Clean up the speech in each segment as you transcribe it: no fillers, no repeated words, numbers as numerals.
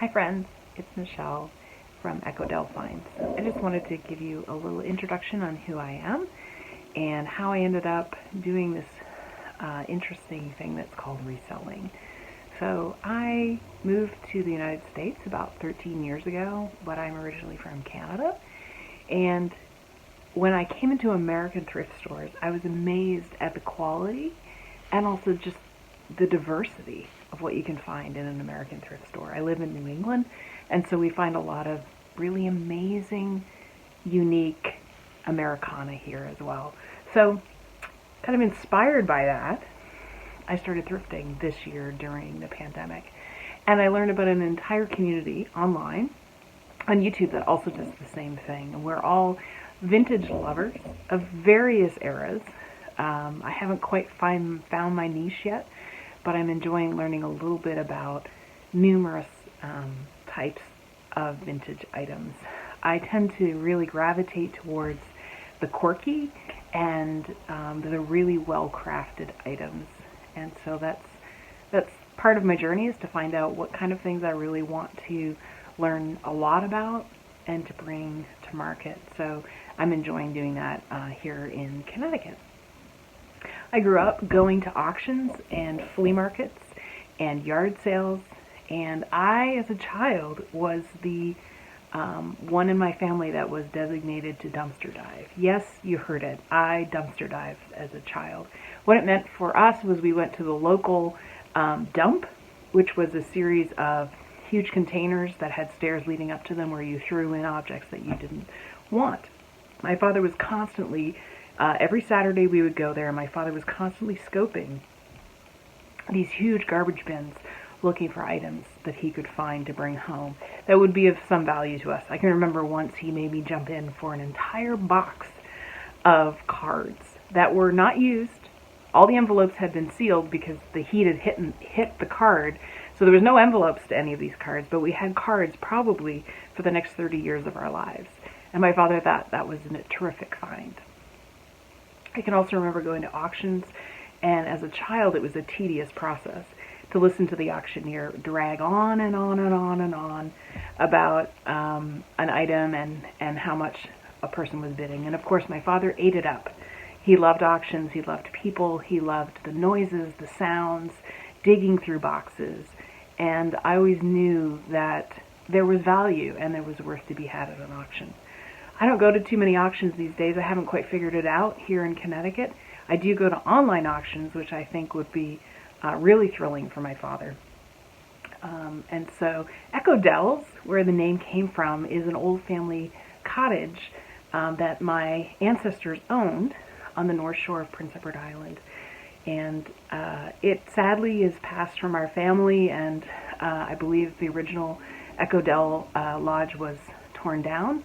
Hi friends, it's Michelle from Dell Finds. I just wanted to give you a little introduction on who I am and how I ended up doing this interesting thing that's called reselling. So I moved to the United States about 13 years ago, but I'm originally from Canada. And when I came into American thrift stores, I was amazed at the quality and also just the diversity of what you can find in an American thrift store. I live in New England, and so we find a lot of really amazing, unique Americana here as well. So, kind of inspired by that, I started thrifting this year during the pandemic. And I learned about an entire community online on YouTube that also does the same thing. And we're all vintage lovers of various eras. I haven't quite found my niche yet, but I'm enjoying learning a little bit about numerous types of vintage items. I tend to really gravitate towards the quirky and the really well-crafted items, and so that's part of my journey, is to find out what kind of things I really want to learn a lot about and to bring to market. So I'm enjoying doing that here in Connecticut. I grew up going to auctions and flea markets and yard sales, and I, as a child, was the one in my family that was designated to dumpster dive. Yes, you heard it. I dumpster dived as a child. What it meant for us was we went to the local dump, which was a series of huge containers that had stairs leading up to them where you threw in objects that you didn't want. My father was constantly every Saturday we would go there, and my father was constantly scoping these huge garbage bins looking for items that he could find to bring home that would be of some value to us. I can remember once he made me jump in for an entire box of cards that were not used. All the envelopes had been sealed because the heat had hit the card, so there was no envelopes to any of these cards, but we had cards probably for the next 30 years of our lives. And my father thought that was a terrific find. I can also remember going to auctions, and as a child it was a tedious process to listen to the auctioneer drag on and on and on and on about an item and how much a person was bidding. And of course my father ate it up. He loved auctions, he loved people, he loved the noises, the sounds, digging through boxes, and I always knew that there was value and there was worth to be had at an auction. I don't go to too many auctions these days. I haven't quite figured it out here in Connecticut. I do go to online auctions, which I think would be really thrilling for my father. And so Dell's, where the name came from, is an old family cottage that my ancestors owned on the north shore of Prince Edward Island. And it sadly is passed from our family, and I believe the original Dell Lodge was torn down.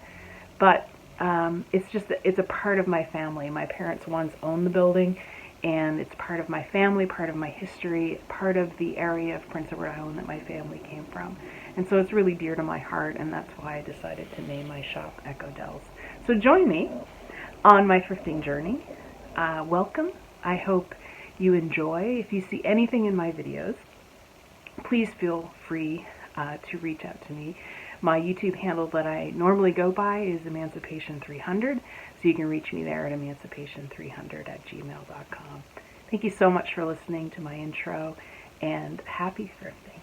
But it's a part of my family. My parents once owned the building, and it's part of my family, part of my history, part of the area of Prince Edward Island that my family came from. And so it's really dear to my heart, and that's why I decided to name my shop Dell's. So join me on my thrifting journey. Welcome. I hope you enjoy. If you see anything in my videos, please feel free to reach out to me. My YouTube handle that I normally go by is Emancipation300, so you can reach me there at emancipation300@gmail.com. Thank you so much for listening to my intro, and happy thrifting.